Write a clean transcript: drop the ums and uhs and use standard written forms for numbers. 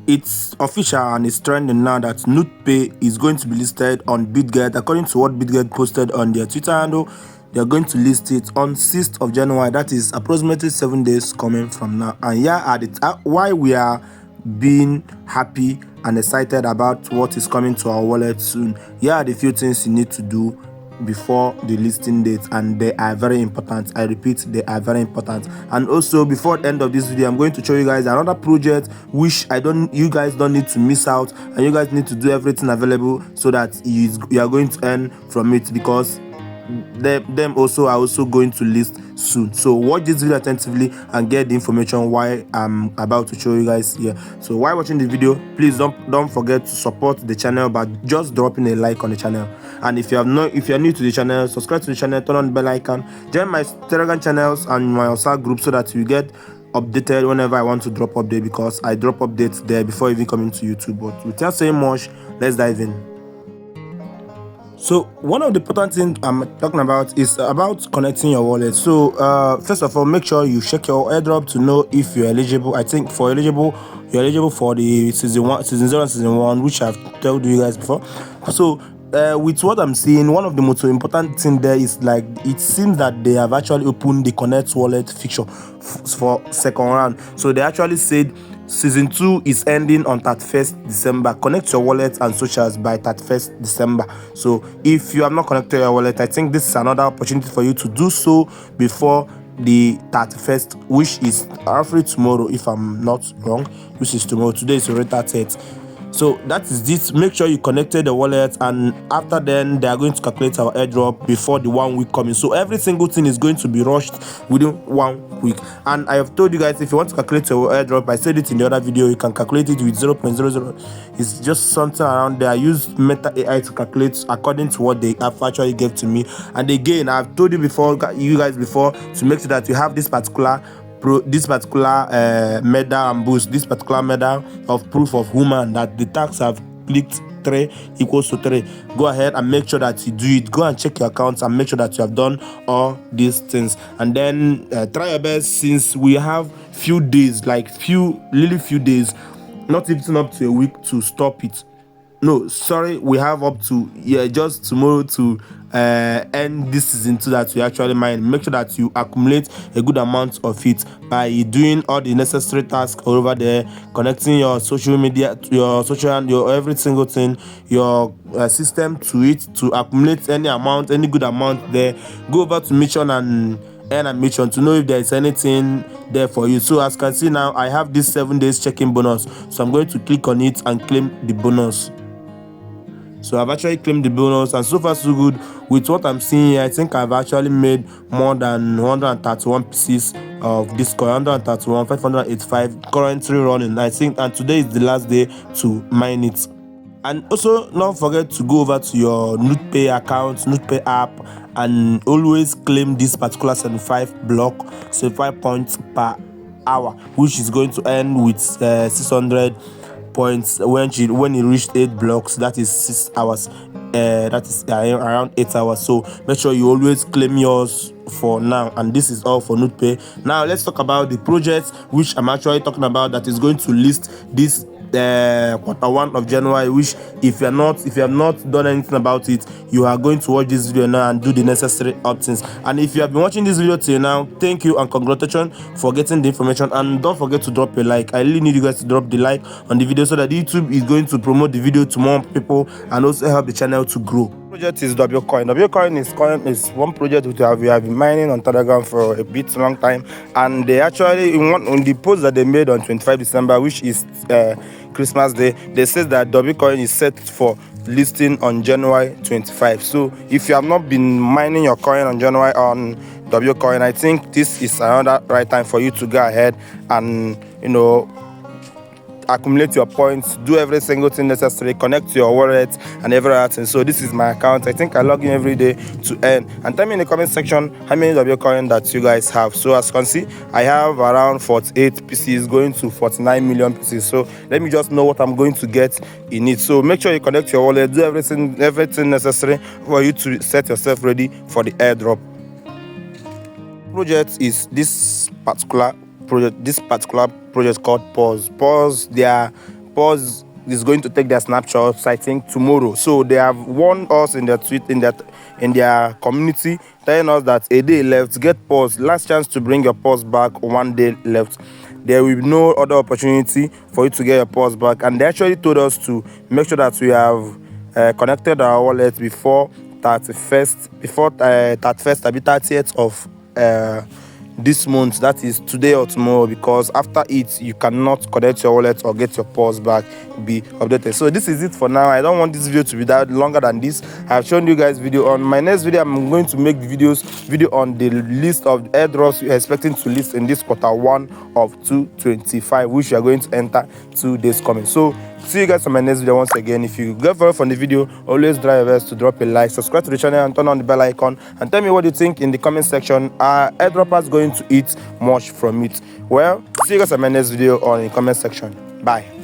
It's official and it's trending now that NodePay is going to be listed on BitGet. According to what BitGet posted on their Twitter handle, they are going to list it on 6th of January. That is approximately 7 days coming from now. And why we are being happy and excited about what is coming to our wallet soon. Here are the few things you need to do before the listing date, and they are very important. I repeat, they are very important. And also, before the end of this video, I'm going to show you guys another project which you guys don't need to miss out, and you guys need to do everything available so that you are going to earn from it, because them also are also going to list soon. So watch this video attentively and get the information why I'm about to show you guys here. So while watching the video, please don't forget to support the channel by just dropping a like on the channel. And if you're new to the channel, subscribe to the channel, turn on the bell icon, join my Telegram channels and my WhatsApp group so that you get updated whenever I want to drop update, because I drop updates there before even coming to YouTube. But without saying much, let's dive in. So one of the important things I'm talking about is about connecting your wallet. So first of all, make sure you check your AirDrop to know if you're eligible. I think you're eligible for the season 0 and season 1, which I've told you guys before. So with what I'm seeing, one of the most important thing there is, like, it seems that they have actually opened the connect wallet feature for second round. So they actually said season 2 is ending on 31st December. Connect your wallet and socials by 31st December. So if you have not connected your wallet, I think this is another opportunity for you to do so before the 31st, which is roughly tomorrow, if I'm not wrong, which is tomorrow. Today is already 30th. So that is this. Make sure you connected the wallet, and after then they are going to calculate our airdrop before the 1 week coming. So every single thing is going to be rushed within 1 week. And I have told you guys, if you want to calculate your airdrop, I said it in the other video, you can calculate it with 0.00. It's just something around there. I use Meta AI to calculate according to what they have actually gave to me. And again, I've told you guys before, to make sure that you have this particular medal and boost, this particular medal of proof of human, that the tax have clicked 3 equals to 3. Go ahead and make sure that you do it. Go and check your accounts and make sure that you have done all these things, and then try your best, since we have few days, like few days, not even up to a week, to stop it. No, sorry, we have up to just tomorrow to end this season, so that we actually mine. Make sure that you accumulate a good amount of it by doing all the necessary tasks over there, connecting your social media, your social, and your every single thing, your system to it, to accumulate any amount, any good amount there. Go over to mission and earn a mission to know if there is anything there for you. So as you can see now, I have this 7 days check-in bonus, so I'm going to click on it and claim the bonus. So I've actually claimed the bonus, and so far so good. With what I'm seeing here, I think I've actually made more than 131 pieces of this coin, 131, 585 currently running, I think, and today is the last day to mine it. And also, don't forget to go over to your NodePay account, NodePay app, and always claim this particular 75 points per hour, which is going to end with 600 points when it reached 8 blocks. That is 6 hours. That is around 8 hours. So make sure you always claim yours for now. And this is all for NodePay. Now let's talk about the project which I'm actually talking about, that is going to list this quarter 1 of January, which if you have not done anything about it, you are going to watch this video now and do the necessary options. And if you have been watching this video till now, thank you and congratulations for getting the information. And don't forget to drop a like. I really need you guys to drop the like on the video, so that YouTube is going to promote the video to more people and also help the channel to grow. Project is WCoin. WCoin is one project which we have been mining on Telegram for a bit long time, and they actually, on the post that they made on 25 December, which is Christmas Day, they said that WCoin is set for listing on January 25. So if you have not been mining your coin on January on WCoin, I think this is another right time for you to go ahead and accumulate your points, do every single thing necessary, connect to your wallet and everything. So this is my account. I think I log in every day to earn. And tell me in the comment section how many WCoin that you guys have. So as you can see, I have around 48 pieces going to 49 million pieces. So let me just know what I'm going to get in it. So make sure you connect your wallet, do everything necessary for you to set yourself ready for the airdrop. Project is this particular project, this particular project called Pause. Pause is going to take their snapshots, I think, tomorrow. So they have warned us in their tweet, in their community, telling us that a day left, get Pause, last chance to bring your Pause back, 1 day left. There will be no other opportunity for you to get your Pause back. And they actually told us to make sure that we have connected our wallet before 30th of this month, that is today or tomorrow, because after it you cannot connect your wallet or get your Pause back, be updated. So this is it for now. I don't want this video to be that longer than this. I've shown you guys video. On my next video, I'm going to make video on the list of airdrops we're expecting to list in this Q1 of 2025, which we are going to enter 2 days coming. So see you guys on my next video. Once again, if you get value from the video, always try your best to drop a like, subscribe to the channel, and turn on the bell icon, and tell me what you think in the comment section. Are airdroppers going to eat much from it? Well, see you guys on my next video or in the comment section. Bye.